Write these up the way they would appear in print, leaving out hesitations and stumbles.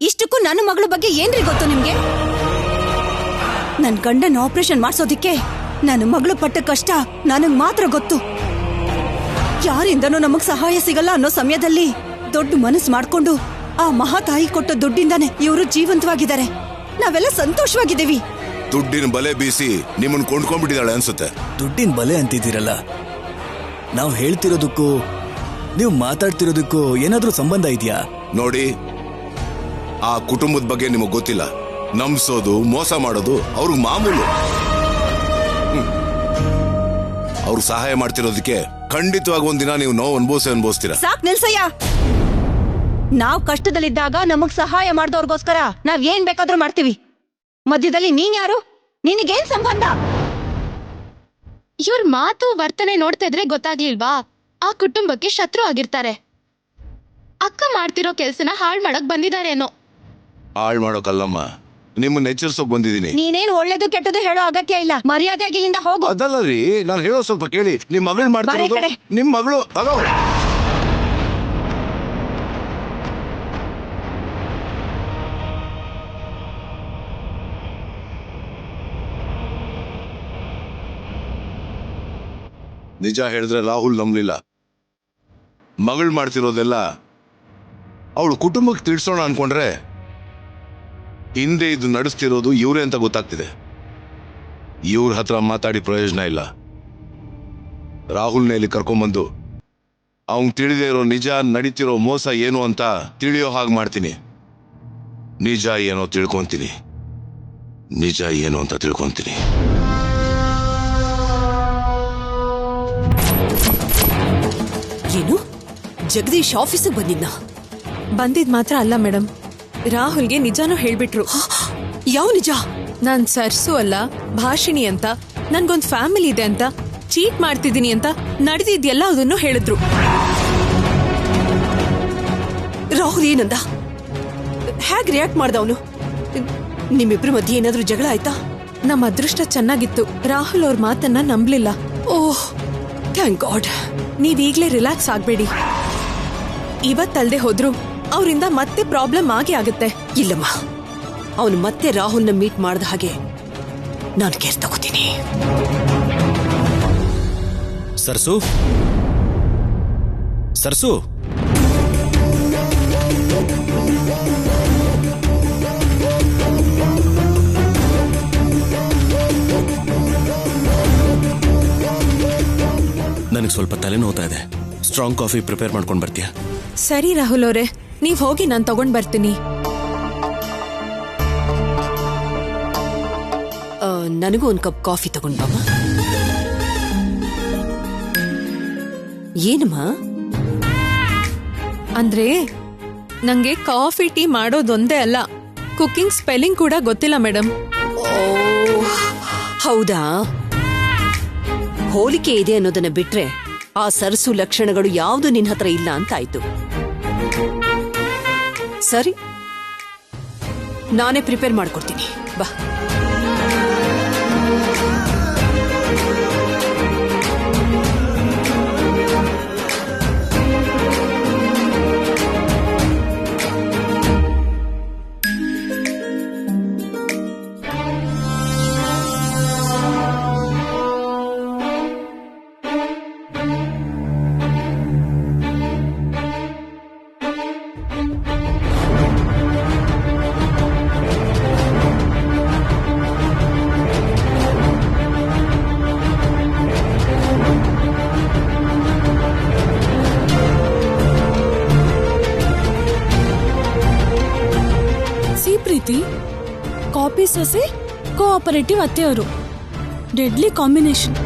ಇಷ್ಟಕ್ಕೂ ನನ್ನ ಮಗಳ ಬಗ್ಗೆ ಏನ್ರಿ ಗೊತ್ತು ನಿಮ್ಗೆ? ನನ್ ಗಂಡನ ಆಪರೇಷನ್ ಮಾಡ್ಸೋದಿಕ್ಕೆ ನನ್ನ ಮಗಳು ಪಟ್ಟ ಕಷ್ಟ ನನಗ್ ಮಾತ್ರ ಗೊತ್ತು. ಯಾರಿಂದನೂ ನಮಗ್ ಸಹಾಯ ಸಿಗಲ್ಲ ಅನ್ನೋ ಸಮಯದಲ್ಲಿ ದೊಡ್ಡ ಮನಸ್ಸು ಮಾಡ್ಕೊಂಡು ಆ ಮಹಾತಾಯಿ ಕೊಟ್ಟ ದುಡ್ಡಿಂದಾನೆ ಇವರು ಜೀವಂತವಾಗಿದ್ದಾರೆ. ನಾವೆಲ್ಲ ಸಂತೋಷವಾಗಿದ್ದೀವಿ. ದುಡ್ಡಿನ ಬಲೆ ಬೀಸಿ ನಿಮ್ಮನ್ನ ಕೊಂಡ್ಕೊಂಡ್ಬಿಟ್ಟಿದ್ದಾಳೆ ಅನ್ಸುತ್ತೆ. ದುಡ್ಡಿನ ಬಲೆ ಅಂತಿದ್ದೀರಲ್ಲ, ನಾವು ಹೇಳ್ತಿರೋದಕ್ಕೂ ನೀವು ಮಾತಾಡ್ತಿರೋದಕ್ಕೂ ಏನಾದ್ರೂ ಸಂಬಂಧ ಇದೆಯಾ? ನೋಡಿ, ಆ ಕುಟುಂಬದ ಬಗ್ಗೆ ನಿಮಗ್ ಗೊತ್ತಿಲ್ಲ. ನಂಬಿಸೋದು ಮೋಸ ಮಾಡೋದು ಅವ್ರಿಗೆ ಮಾಮೂಲು. ಅವ್ರು ಸಹಾಯ ಮಾಡ್ತಿರೋದಕ್ಕೆ ಖಂಡಿತವಾಗಿ ಒಂದಿನ ನೀವು ನೋವು ಅನುಭವಿಸ್ತೀರಾ. ಸಾಕ್ ನಿಲ್ಸಯ್ಯ. ನಾವ್ ಕಷ್ಟದಲ್ಲಿದ್ದಾಗ ನಮಗ್ ಸಹಾಯ ಮಾಡ್ದವ್ರಿಗೋಸ್ಕರ ನಾವ್ ಏನ್ ಬೇಕಾದ್ರೂ ಮಾಡ್ತೀವಿ. ಮಧ್ಯದಲ್ಲಿ ನೀನ್ ಯಾರು? ನಿನಗೇನ್ ಸಂಬಂಧ? ಇವ್ರ ಮಾತು ವರ್ತನೆ ನೋಡ್ತಾ ಇದ್ರೆ ಗೊತ್ತಾಗ್ಲಿಲ್ವಾ? ಆ ಕುಟುಂಬಕ್ಕೆ ಶತ್ರು ಆಗಿರ್ತಾರೆ. ಅಕ್ಕ ಮಾಡ್ತಿರೋ ಕೆಲ್ಸನ ಹಾಳ್ ಮಾಡಕ್ ಬಂದಿದಾರೇನೋ. ಹಾಳ್ ಮಾಡೋಕಲ್ಲಮ್ಮ, ನಿಮ್ಮನ್ನ ಎಚ್ಚರಿಸೋಕ್ ಬಂದಿದ್ದೀನಿ. ನೀನೇನ್ ಒಳ್ಳೇದು ಕೆಟ್ಟದ್ದು ಹೇಳೋ ಅಗತ್ಯ ಇಲ್ಲ. ಮರ್ಯಾದೆಯಾಗಿ ಇಲ್ಲಿಂದ ಹೋಗು. ಅದಲ್ಲ ರೀ, ನಾನು ಹೇಳೋ ಸ್ವಲ್ಪ ಕೇಳಿ. ನಿಮ್ ಮಗಳು ಮಾಡ್ತಿರೋದು, ನಿಮ್ ಮಗಳು ಅಗೋ. ನಿಜ ಹೇಳಿದ್ರೆ ರಾಹುಲ್ ನಂಬಲಿಲ್ಲ. ಮಗಳು ಮಾಡ್ತಿರೋದೆಲ್ಲ ಅವಳು ಕುಟುಂಬಕ್ಕೆ ತಿಳಿಸೋಣ ಅನ್ಕೊಂಡ್ರೆ ಹಿಂದೆ ಇದು ನಡೆಸ್ತಿರೋದು ಇವ್ರೆ ಅಂತ ಗೊತ್ತಾಗ್ತಿದೆ. ಇವ್ರ ಹತ್ರ ಮಾತಾಡಿ ಪ್ರಯೋಜನ ಇಲ್ಲ. ರಾಹುಲ್ನ ಇಲ್ಲಿ ಕರ್ಕೊಂಬಂದು ಅವನ್ ತಿಳಿದೇ ಇರೋ ನಿಜ, ನಡೀತಿರೋ ಮೋಸ ಏನು ಅಂತ ತಿಳಿಯೋ ಹಾಗೆ ಮಾಡ್ತೀನಿ. ನಿಜ ಏನೋ ತಿಳ್ಕೊಂತೀನಿ, ನಿಜ ಏನು ಅಂತ ತಿಳ್ಕೊಂತೀನಿ. ಏನು? ಜಗದೀಶ್ ಆಫೀಸಿಗೆ ಬಂದಿದ್ನ? ಬಂದಿದ್ ಮಾತ್ರ ಅಲ್ಲ ಮೇಡಮ್, ರಾಹುಲ್ಗೆ ನಿಜಾನೂ ಹೇಳ್ಬಿಟ್ರು. ಯಾವ ನಿಜ? ನಾನ್ ಸರ್ಸು ಅಲ್ಲ, ಭಾಷಿಣಿ ಅಂತ, ನನ್ಗೊಂದ್ ಫ್ಯಾಮಿಲಿ ಇದೆ ಅಂತ, ಚೀಟ್ ಮಾಡ್ತಿದ್ದೀನಿ ಅಂತ ನಡೆದಿದ್ಯಲ್ಲ ಅದನ್ನು ಹೇಳಿದ್ರು. ರಾಹುಲ್ ಏನಂದ? ಹೇಗ್ ರಿಯಾಕ್ಟ್ ಮಾಡ್ದ ಅವನು? ನಿಮ್ಮಿಬ್ರ ಮಧ್ಯೆ ಏನಾದ್ರೂ ಜಗಳ ಆಯ್ತಾ? ನಮ್ಮ ಅದೃಷ್ಟ ಚೆನ್ನಾಗಿತ್ತು, ರಾಹುಲ್ ಅವ್ರ ಮಾತನ್ನ ನಂಬ್ಲಿಲ್ಲ. ಓಹ್, ಥ್ಯಾಂಕ್ ಗಾಡ್. ನೀವೀಗ್ಲೇ ರಿಲ್ಯಾಕ್ಸ್ ಆಗ್ಬೇಡಿ. ಇವತ್ತಲ್ದೆ ಹೋದ್ರು ಅವರಿಂದ ಮತ್ತೆ ಪ್ರಾಬ್ಲಮ್ ಆಗೇ ಆಗುತ್ತೆ. ಇಲ್ಲಮ್ಮ, ಅವನು ಮತ್ತೆ ರಾಹುಲ್ನ ಮೀಟ್ ಮಾಡ್ದ ಹಾಗೆ ನಾನು ಕೇರ್ ತಗೋತೀನಿ. ಸರ್ಸು, ಸರ್ಸು, ನನಗೆ ಸ್ವಲ್ಪ ತಲೆ ನೋವ್ತಾ ಇದೆ. ಸ್ಟ್ರಾಂಗ್ ಕಾಫಿ ಪ್ರಿಪೇರ್ ಮಾಡ್ಕೊಂಡು ಬರ್ತೀಯಾ? ಸರಿ ರಾಹುಲ್ ಅವರೇ, ನೀವ್ ಹೋಗಿ ನಾನು ತಗೊಂಡ್ ಬರ್ತೀನಿ. ನನಗೂ ಒಂದು ಕಪ್ ಕಾಫಿ ತಗೊಂಡ್ ಬಾಮ. ಏನಮ್ಮ? ಅಂದ್ರೆ ನಂಗೆ ಕಾಫಿ ಟೀ ಮಾಡೋದೊಂದೇ ಅಲ್ಲ, ಕುಕಿಂಗ್ ಸ್ಪೆಲ್ಲಿಂಗ್ ಕೂಡ ಗೊತ್ತಿಲ್ಲ ಮೇಡಮ್. ಹೌದಾ? ಹೋಲಿಕೆ ಇದೆ ಅನ್ನೋದನ್ನ ಬಿಟ್ರೆ ಆ ಸರಸು ಲಕ್ಷಣಗಳು ಯಾವುದು ನಿನ್ ಹತ್ರ ಇಲ್ಲ ಅಂತ ಆಯ್ತು. ಸರಿ, ನಾನೇ ಪ್ರಿಪೇರ್ ಮಾಡ್ಕೊಡ್ತೀನಿ, ಬಾ. ಪ್ರೀತಿ, ಕಾಪಿ ಸೊಸೆ, ಕೋಆಪರೇಟಿವ್ ಅತ್ತೆಯವರು, ಡೆಡ್ಲಿ ಕಾಂಬಿನೇಷನ್.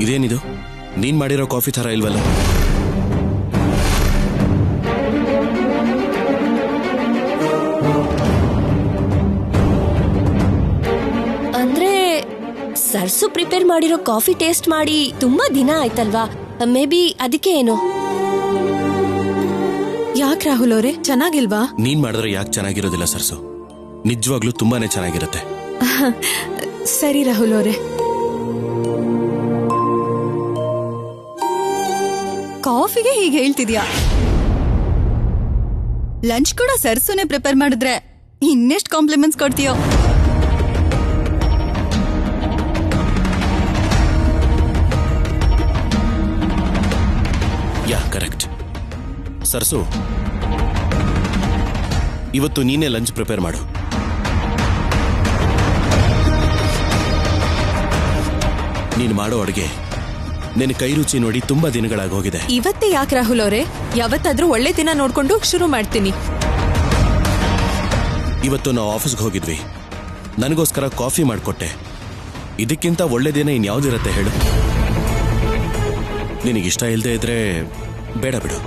ಇದೇನಿದು? ನೀನ್ ಮಾಡಿರೋ ಕಾಫಿ ಥರ ಇಲ್ವಲ್ಲ? ಅಂದ್ರೆ ಸರ್ಸು ಪ್ರಿಪೇರ್ ಮಾಡಿರೋ ಕಾಫಿ ಟೇಸ್ಟ್ ಮಾಡಿ ತುಂಬಾ ದಿನ ಆಯ್ತಲ್ವಾ, ಮೇ ಬಿ ಅದಕ್ಕೆ ಏನೋ. ಯಾಕೆ ರಾಹುಲ್ ಅವರೇ, ಚೆನ್ನಾಗಿಲ್ವಾ? ನೀನ್ ಮಾಡಿದ್ರೆ ಯಾಕೆ ಚೆನ್ನಾಗಿರೋದಿಲ್ಲ ಸರ್ಸು? ನಿಜವಾಗ್ಲೂ ತುಂಬಾನೇ ಚೆನ್ನಾಗಿರುತ್ತೆ. ಸರಿ ರಾಹುಲ್ ಅವರೇ. ಕಾಫಿಗೆ ಹೀಗೆ ಹೇಳ್ತಿದ್ಯಾ? ಲಂಚ್ ಕೂಡ ಸರ್ಸುನೆ ಪ್ರಿಪೇರ್ ಮಾಡಿದ್ರೆ ಇನ್ನೆಷ್ಟು ಕಾಂಪ್ಲಿಮೆಂಟ್ಸ್ ಕೊಡ್ತೀಯೋ. ಯಾ ಕರೆಕ್ಟ್. ಸರ್ಸು, ಇವತ್ತು ನೀನೇ ಲಂಚ್ ಪ್ರಿಪೇರ್ ಮಾಡು. ನೀನು ಮಾಡೋ ಅಡುಗೆ ನಿನ್ನ ಕೈ ರುಚಿ ನೋಡಿ ತುಂಬಾ ದಿನಗಳಾಗೋಗಿದೆ. ಇವತ್ತೇ ಯಾಕೆ ರಾಹುಲ್ ಅವರೇ, ಯಾವತ್ತಾದ್ರೂ ಒಳ್ಳೆ ದಿನ ನೋಡ್ಕೊಂಡು ಶುರು ಮಾಡ್ತೀನಿ. ಇವತ್ತು ನಾವು ಆಫೀಸ್ಗೆ ಹೋಗಿದ್ವಿ, ನನಗೋಸ್ಕರ ಕಾಫಿ ಮಾಡಿಕೊಟ್ಟೆ. ಇದಕ್ಕಿಂತ ಒಳ್ಳೆ ದಿನ ಇನ್ಯಾವುದಿರುತ್ತೆ ಹೇಳು? ನಿನಗಿಷ್ಟ ಇಲ್ಲದೆ ಇದ್ರೆ ಬೇಡ ಬಿಡು.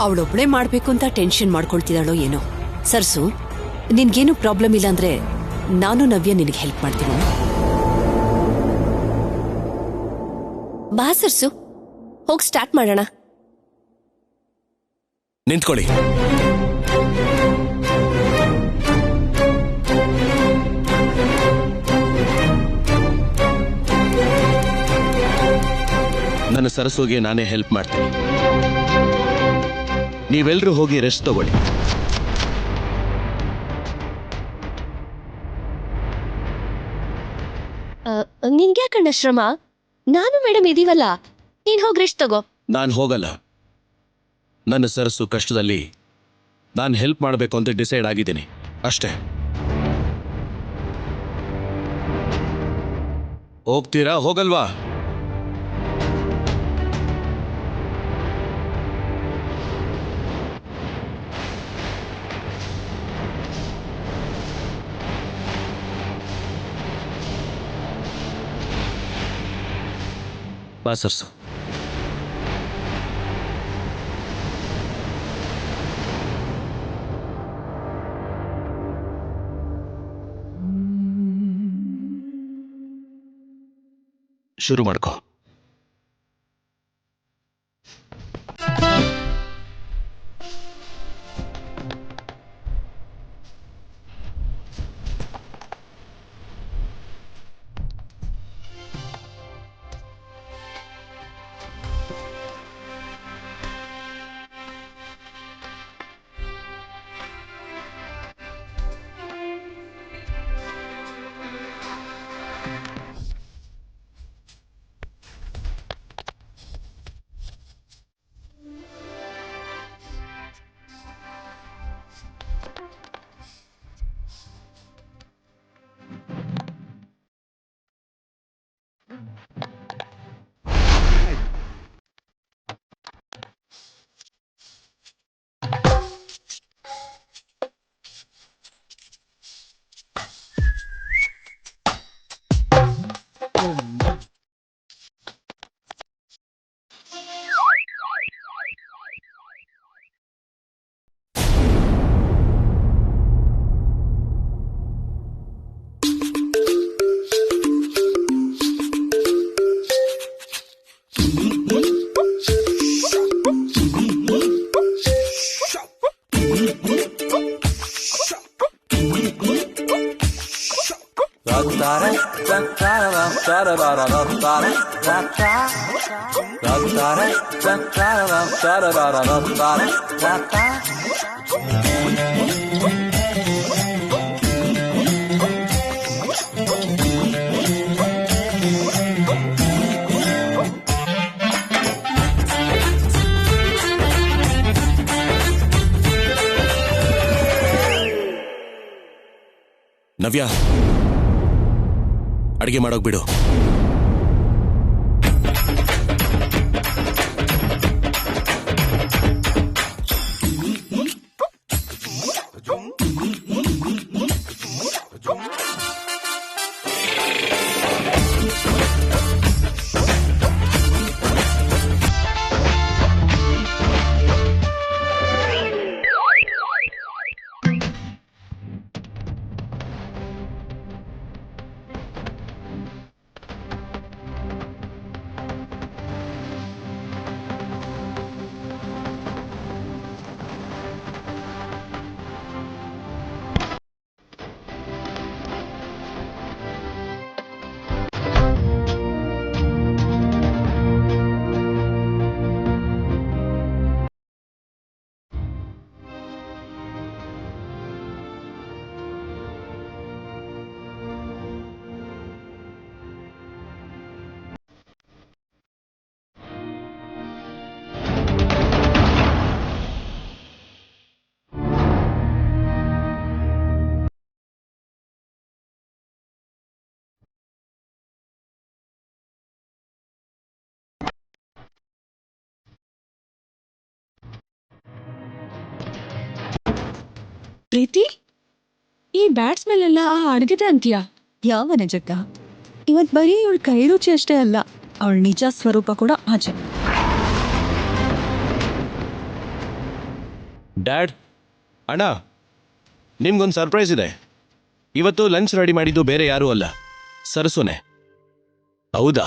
ಅವಳೊಬ್ಳೆ ಮಾಡ್ಬೇಕು ಅಂತ ಟೆನ್ಷನ್ ಮಾಡ್ಕೊಳ್ತಿದ್ದಾಳೋ ಏನೋ. ಸರ್ಸು, ನಿನ್ಗೇನು ಪ್ರಾಬ್ಲಮ್ ಇಲ್ಲ ಅಂದ್ರೆ ನಾನು ನವ್ಯ ನಿನಗೆ ಹೆಲ್ಪ್ ಮಾಡ್ತೀನಿ. ಬಾ ಸರ್ಸು, ಹೋಗಿ ಸ್ಟಾರ್ಟ್ ಮಾಡೋಣ. ನಿಂತ್ಕೊಳ್ಳಿ. ನನ್ನ ಸರಸುಗೆ ನಾನೇ ಹೆಲ್ಪ್ ಮಾಡ್ತೀನಿ. ನೀವೆಲ್ಲರೂ ಹೋಗಿ ರೆಸ್ಟ್ ತಗೊಳ್ಳಿ. ನಿನ್ಗ್ಯಾಕಣ್ಣ ಶ್ರಮ? ನಾನು ಮೇಡಮ್ ಇದೀವಲ್ಲ, ನೀನ್ ಹೋಗಿ ರೆಸ್ಟ್ ತಗೋ. ನಾನು ಹೋಗಲ್ಲ. ನನ್ನ ಸರಸು ಕಷ್ಟದಲ್ಲಿ ನಾನು ಹೆಲ್ಪ್ ಮಾಡಬೇಕು ಅಂತ ಡಿಸೈಡ್ ಆಗಿದ್ದೀನಿ ಅಷ್ಟೇ. ಹೋಗ್ತೀರಾ ಹೋಗಲ್ವಾ? ಬಾ ಸರ್ಸು. ಶುರು ಮಾಡ್ಕೋ. ನವ್ಯ, ಅಡಿಗೆ ಮಾಡೋಕ್ ಬಿಡು. ಪ್ರೀತಿ, ಈ ಬ್ಯಾಟ್ ಸ್ಮೆಲ್ ಎಲ್ಲ ಅಡ್ಗಿದೆ ಅಂತೀಯಾ? ಯಾವ ನಿಜಕ್ಕ? ಇವತ್ ಬರೀ ಇವಳ ಕೈ ರುಚಿ ಅಷ್ಟೇ ಅಲ್ಲ, ಅವಳ ನಿಜ ಸ್ವರೂಪ ಕೂಡ ಆಚೆ. ಡ್ಯಾಡ್, ಅಣ್ಣ, ನಿಮ್ಗೊಂದು ಸರ್ಪ್ರೈಸ್ ಇದೆ. ಇವತ್ತು ಲಂಚ್ ರೆಡಿ ಮಾಡಿದ್ದು ಬೇರೆ ಯಾರೂ ಅಲ್ಲ, ಸರಸುನೆ. ಹೌದಾ?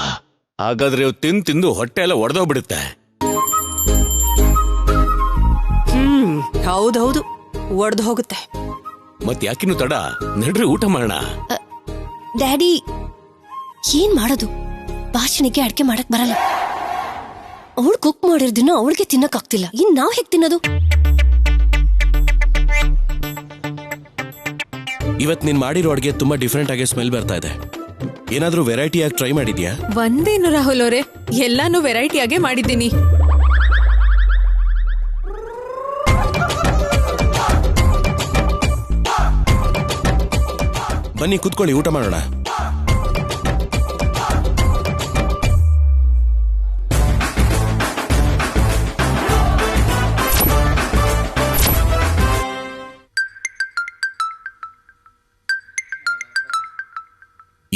ಹಾಗಾದ್ರೆ ಇವ್ ತಿಂದು ಹೊಟ್ಟೆ ಎಲ್ಲ ಒಡೆದೋಗ್ಬಿಡುತ್ತೆ. ಹೌದೌದು, ಒಡ್ದು ಹೋಗುತ್ತೆ. ಮತ್ ಯಾಕಿನ್ನು ತಡ? ನಡ್ರಿ ಊಟ ಮಾಡೋಣ. ಡ್ಯಾಡಿ, ಏನ್ ಮಾಡೋದು? ಭಾಷಣಿಗೆ ಅಡ್ಗೆ ಮಾಡಕ್ ಬರಲ್ಲ. ಅವಳು ಕುಕ್ ಮಾಡಿರ್ದಿನ ಅವಳಿಗೆ ತಿನ್ನಕ್ ಆಗ್ತಿಲ್ಲ, ಇನ್ ನಾವ್ ಹೇಗ್ ತಿನ್ನೋದು? ಇವತ್ತು ನೀನು ಮಾಡಿರೋ ಅಡುಗೆ ತುಂಬಾ ಡಿಫ್ರೆಂಟ್ ಆಗಿ ಸ್ಮೆಲ್ ಬರ್ತಾ ಇದೆ. ಏನಾದರೂ ವೆರೈಟಿಯಾಗಿ ಟ್ರೈ ಮಾಡಿದ್ಯಾ? ಒಂದೇನು ರಾಹುಲ್ ಅವರೇ, ಎಲ್ಲಾನು ವೆರೈಟಿಯಾಗೆ ಮಾಡಿದ್ದೀನಿ. ಬನ್ನಿ ಕೂತ್ಕೊಳ್ಳಿ, ಊಟ ಮಾಡೋಣ.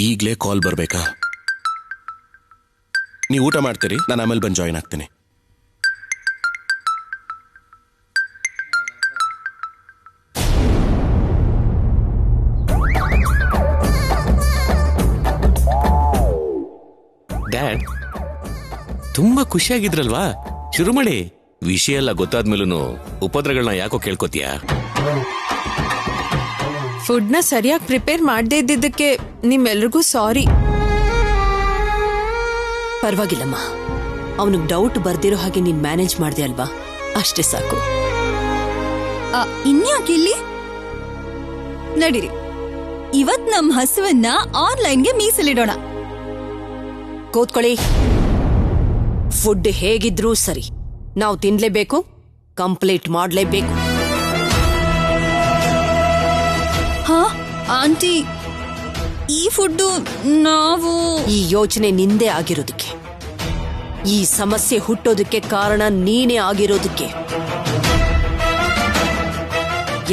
ಈಗಲೇ ಕಾಲ್ ಬರ್ಬೇಕಾ? ನೀವು ಊಟ ಮಾಡ್ತೀರಿ, ನಾನು ಆಮೇಲೆ ಬಂದು ಜಾಯಿನ್ ಆಗ್ತೀನಿ. ಡ್ಯಾಡ್, ತುಂಬಾ ಖುಷಿಯಾಗಿದ್ರಲ್ವಾ? ಶುರು ಮಾಡಿ. ವಿಷಯ ಎಲ್ಲ ಗೊತ್ತಾದ್ಮೇಲೂ ಉಪದ್ರಗಳನ್ನ ಯಾಕೋ ಕೇಳ್ಕೊತೀಯಾ? ಫುಡ್ನ ಸರಿಯಾಗಿ ಪ್ರಿಪೇರ್ ಮಾಡದೇ ಇದ್ದಿದ್ದಕ್ಕೆ ನಿಮ್ಮೆಲ್ರಿಗೂ ಸಾರಿ. ಪರವಾಗಿಲ್ಲಮ್ಮ, ಅವನಿಗೆ ಡೌಟ್ ಬರ್ದಿರೋ ಹಾಗೆ ನೀನ್ ಮ್ಯಾನೇಜ್ ಮಾಡ್ದೆ ಅಲ್ವಾ, ಅಷ್ಟೇ ಸಾಕು. ಇನ್ಯಾಕಿಲ್ಲಿ ನಡೀರಿ, ಇವತ್ ನಮ್ ಹಸುವನ್ನ ಆನ್ಲೈನ್ಗೆ ಮೀಸಲಿಡೋಣ. ಕೂತ್ಕೊಳ್ಳಿ. ಫುಡ್ ಹೇಗಿದ್ರೂ ಸರಿ, ನಾವು ತಿನ್ಲೇಬೇಕು, ಕಂಪ್ಲೀಟ್ ಮಾಡ್ಲೇಬೇಕು. ಹಾ ಆಂಟಿ, ಈ ಫುಡ್ಡು ನಾವು ಈ ಯೋಚನೆ ನಿಂದೇ ಆಗಿರೋದಕ್ಕೆ, ಈ ಸಮಸ್ಯೆ ಹುಟ್ಟೋದಕ್ಕೆ ಕಾರಣ ನೀನೇ ಆಗಿರೋದಕ್ಕೆ.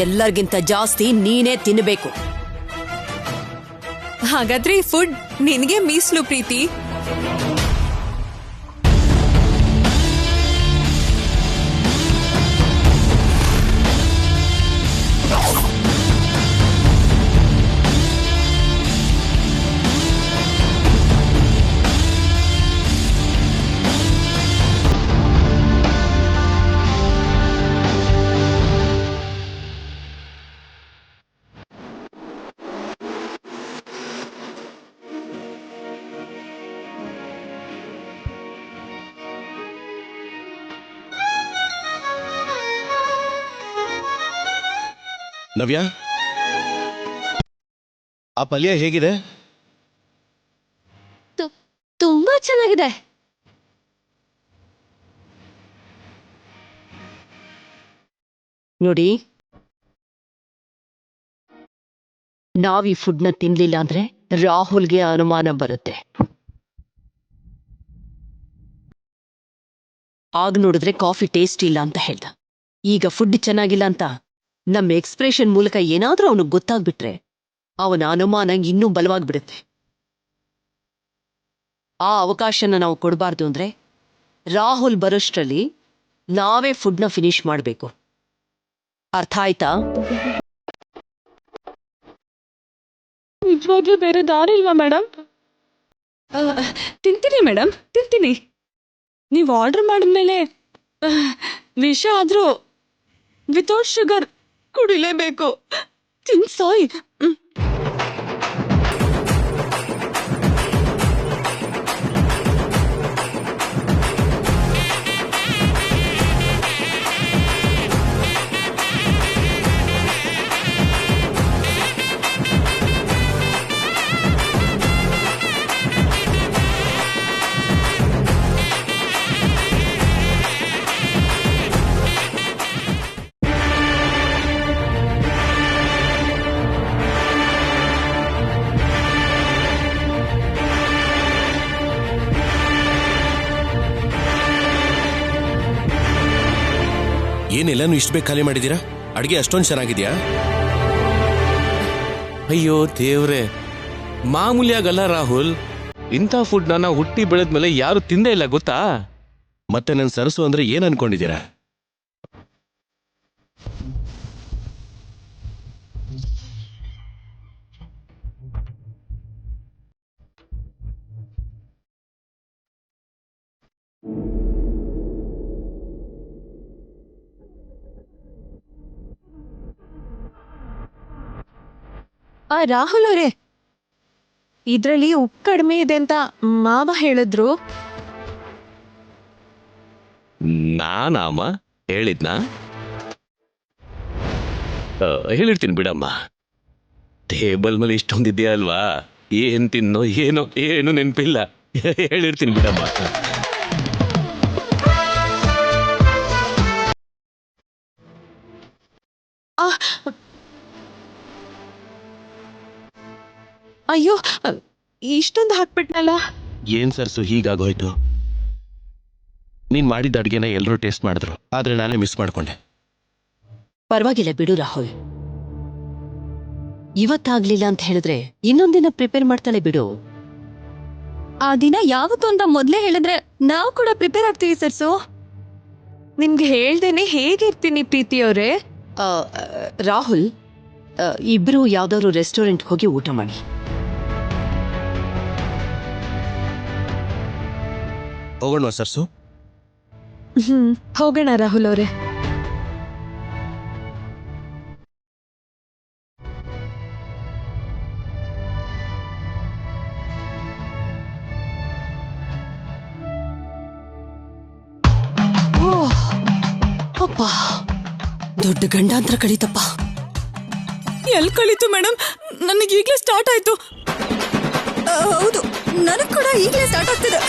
ಎಲ್ಲರಿಗಿಂತ ಜಾಸ್ತಿ ನೀನೇ ತಿನ್ನಬೇಕು. ಹಾಗಾದ್ರೆ ಈ ಫುಡ್ ನಿನಗೆ ಮೀಸಲು ಪ್ರೀತಿ. ನವ್ಯ, ಆ ಪಲ್ಯ ಹೇಗಿದೆ? ತುಂಬಾ ಚೆನ್ನಾಗಿದೆ. ನೋಡಿ, ನಾವ್ ಈ ಫುಡ್ನ ತಿನ್ಲಿಲ್ಲ ಅಂದ್ರೆ ರಾಹುಲ್ಗೆ ಅನುಮಾನ ಬರುತ್ತೆ. ಆಗ ನೋಡಿದ್ರೆ ಕಾಫಿ ಟೇಸ್ಟ್ ಇಲ್ಲ ಅಂತ ಹೇಳ್ದ. ಈಗ ಫುಡ್ ಚೆನ್ನಾಗಿಲ್ಲ ಅಂತ ನಮ್ಮ ಎಕ್ಸ್ಪ್ರೆಷನ್ ಮೂಲಕ ಏನಾದ್ರೂ ಅವನಿಗೆ ಗೊತ್ತಾಗ್ಬಿಟ್ರೆ ಅವನ ಅನುಮಾನ ಇನ್ನೂ ಬಲವಾಗ್ಬಿಡುತ್ತೆ. ಆ ಅವಕಾಶನ ನಾವು ಕೊಡಬಾರ್ದು ಅಂದ್ರೆ ರಾಹುಲ್ ಬರೋಷ್ಟ್ರಲ್ಲಿ ನಾವೇ ಫುಡ್ನ ಫಿನಿಶ್ ಮಾಡಬೇಕು. ಅರ್ಥ ಆಯ್ತಾ? ನಿಜವಾಗ್ಲೂ ಬೇರೆ ದಾರಿ ಇಲ್ವಾ ಮೇಡಮ್? ತಿಂತೀನಿ ಮೇಡಮ್, ತಿಂತೀನಿ. ನೀವು ಆರ್ಡರ್ ಮಾಡಿದ್ಮೇಲೆ ವಿಷ ಆದ್ರೂ ವಿತೌಟ್ ಶುಗರ್ ಕುಡಿಲೇಬೇಕು. ತಿನ್ಸಾಯ್. ಏನೆಲ್ಲಾನು ಇಷ್ಟು ಬೇಗ ಖಾಲಿ ಮಾಡಿದ್ದೀರಾ? ಅಡ್ಗೆ ಅಷ್ಟೊಂದು ಚೆನ್ನಾಗಿದ್ಯಾ? ಅಯ್ಯೋ ದೇವ್ರೆ, ಮಾಮೂಲಿಯಾಗಲ್ಲ ರಾಹುಲ್. ಇಂಥ ಫುಡ್ನ ನಾವು ಹುಟ್ಟಿ ಬೆಳೆದ್ಮೇಲೆ ಯಾರು ತಿಂದೇ ಇಲ್ಲ ಗೊತ್ತಾ? ಮತ್ತೆ ನನ್ನ ಸರಸು ಅಂದ್ರೆ ಏನ್ ಅನ್ಕೊಂಡಿದ್ದೀರಾ? ರಾಹುಲ್ ಅವರೇ, ಇದ್ರಲ್ಲಿ ಉಪ್ಪು ಕಡಿಮೆ ಇದೆ ಅಂತ ಮಾವ ಹೇಳಿದ್ರು. ನಾನಾಮ ಹೇಳಿದ್ನಾ? ಹೇಳಿರ್ತೀನಿ ಬಿಡಮ್ಮ. ಟೇಬಲ್ ಮೇಲೆ ಇಷ್ಟೊಂದಿದೆಯಾ ಅಲ್ವಾ, ಏನ್ ತಿನ್ನೋ ಏನು ನೆನಪಿಲ್ಲ. ಹೇಳಿರ್ತೀನಿ ಬಿಡಮ್ಮ. ಅಯ್ಯೋ, ಇಷ್ಟೊಂದು ಹಾಕ್ಬಿಟ್ನಲ್ಲ. ಏನ್ ಸರ್ಸು ಹೀಗಾಗೋಯ್ತು? ನೀನ್ ಮಾಡಿದ ಅಡ್ಗೆನ ಎಲ್ಲರೂ ಟೇಸ್ಟ್ ಮಾಡಿದ್ರು, ಆದ್ರೆ ನಾನೇ ಮಿಸ್ ಮಾಡ್ಕೊಂಡೆ. ಪರವಾಗಿಲ್ಲ ಬಿಡು ರಾಹುಲ್. ಇವತ್ತಾಗ್ಲಿಲ್ಲ ಅಂತ ಹೇಳಿದ್ರೆ ಇನ್ನೊಂದಿನ ಪ್ರಿಪೇರ್ ಮಾಡ್ತಾಳೆ ಬಿಡು. ಆ ದಿನ ಯಾವತ್ತು ಅಂತ ಮೊದ್ಲೇ ಹೇಳಿದ್ರೆ ನಾವು ಕೂಡ ಪ್ರಿಪೇರ್ ಆಗ್ತೀವಿ ಸರ್ಸು. ನಿಮ್ಗೆ ಹೇಳ್ದೇನೆ ಹೇಗಿರ್ತೀನಿ ಪ್ರೀತಿ ಅವರೇ? ರಾಹುಲ್, ಇಬ್ರು ಯಾವ್ದಾದ್ರು ರೆಸ್ಟೋರೆಂಟ್ ಹೋಗಿ ಊಟ ಮಾಡಿ. ಹೋಗೋಣ ಸರ್ಸು? ಹೋಗೋಣ ರಾಹುಲ್ ಅವರೇ. ಅಪ್ಪ, ದೊಡ್ಡ ಗಂಡಾಂತರ ಕಳೀತಪ್ಪ. L ಕಳೀತು madam? ನನಗೆ ಈಗಲೇ ಸ್ಟಾರ್ಟ್ ಆಯ್ತು. ಹೌದು, ನನಗ್ ಕೂಡ ಈಗಲೇ ಸ್ಟಾರ್ಟ್ ಆಗ್ತಿದೆ.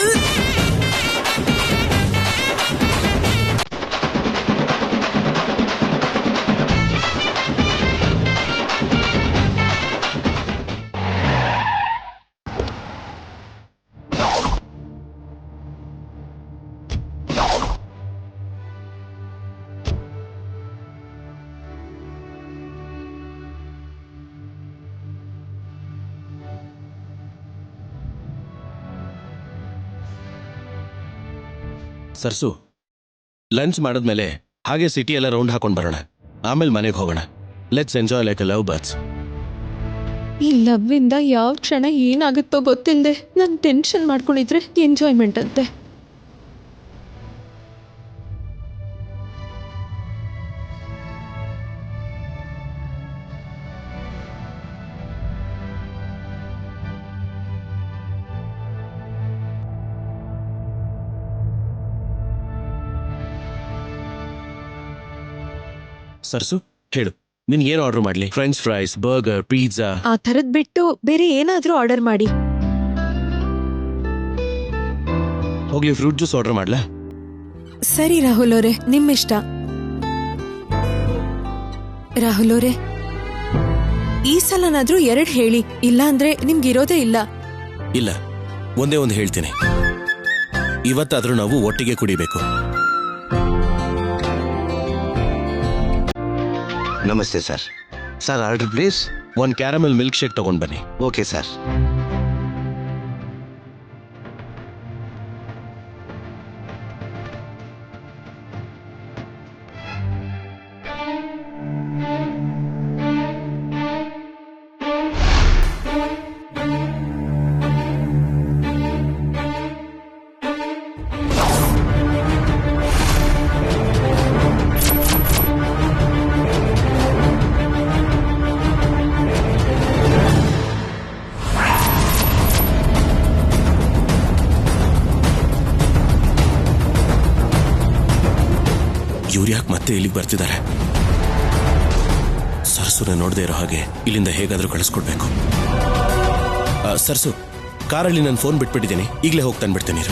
ಸರ್ಸು, ಲಂಚ್ ಮಾಡಿದ್ಮೇಲೆ ಹಾಗೆ ಸಿಟಿ ಎಲ್ಲ ರೌಂಡ್ ಹಾಕೊಂಡು ಬರೋಣ, ಆಮೇಲೆ ಮನೆಗೆ ಹೋಗೋಣ. Let's enjoy like a love birds. ಈ ಲವ್ ಇಂದ ಯಾವ ಕ್ಷಣ ಏನಾಗುತ್ತೋ ಗೊತ್ತಿಲ್ಲದೆ ನಾನು ಟೆನ್ಷನ್ ಮಾಡ್ಕೊಂಡಿದ್ರೆ ಎಂಜಾಯ್ಮೆಂಟ್ ಅಂತೆ. ಸರ್ಸು ಹೇಳು, ನೀನ್ ಏನು ಆರ್ಡರ್ ಮಾಡ್ಲಿ? French fries, burger, pizza? ಆ ಥರದ್ ಬಿಟ್ಟು ಬೇರೆ ಏನಾದ್ರೂ ಆರ್ಡರ್ ಮಾಡಿ. ಹೋಗ್ಲಿ, ಫ್ರೂಟ್ ಜ್ಯೂಸ್ ಆರ್ಡರ್ ಮಾಡ್ಲಾ? ಸರಿ ರಾಹುಲ್ ಅವರೇ, ನಿಮ್ಮಿಷ್ಟ. ರಾಹುಲ್ ಅವರೇ, ಈ ಸಲನಾದ್ರೂ 2 ಹೇಳಿ, ಇಲ್ಲ ಅಂದ್ರೆ ನಿಮ್ಗಿರೋದೇ ಇಲ್ಲ. ಇಲ್ಲ, ಒಂದೇ ಒಂದು ಹೇಳ್ತೀನಿ. ಇವತ್ತಾದ್ರೂ ನಾವು ಒಟ್ಟಿಗೆ ಕುಡಿಬೇಕು. ನಮಸ್ತೆ ಸರ್. Sir, order please. ಒಂದು ಕ್ಯಾರಮೆಲ್ ಮಿಲ್ಕ್ ಶೇಕ್ ತಗೊಂಡ್ ಬನ್ನಿ. Okay sir. ಇವ್ರು ಯಾಕೆ ಮತ್ತೆ ಇಲ್ಲಿಗೆ ಬರ್ತಿದ್ದಾರೆ? ಸರ್ಸುನ ನೋಡದೆ ಇರೋ ಹಾಗೆ ಇಲ್ಲಿಂದ ಹೇಗಾದ್ರೂ ಕಳಿಸ್ಕೊಡ್ಬೇಕು. ಸರ್ಸು, ಕಾರಲ್ಲಿ ನಾನು ಫೋನ್ ಬಿಟ್ಬಿಟ್ಟಿದ್ದೀನಿ, ಈಗಲೇ ಹೋಗ್ತಾನೆ ಬಿಡ್ತೀನಿ.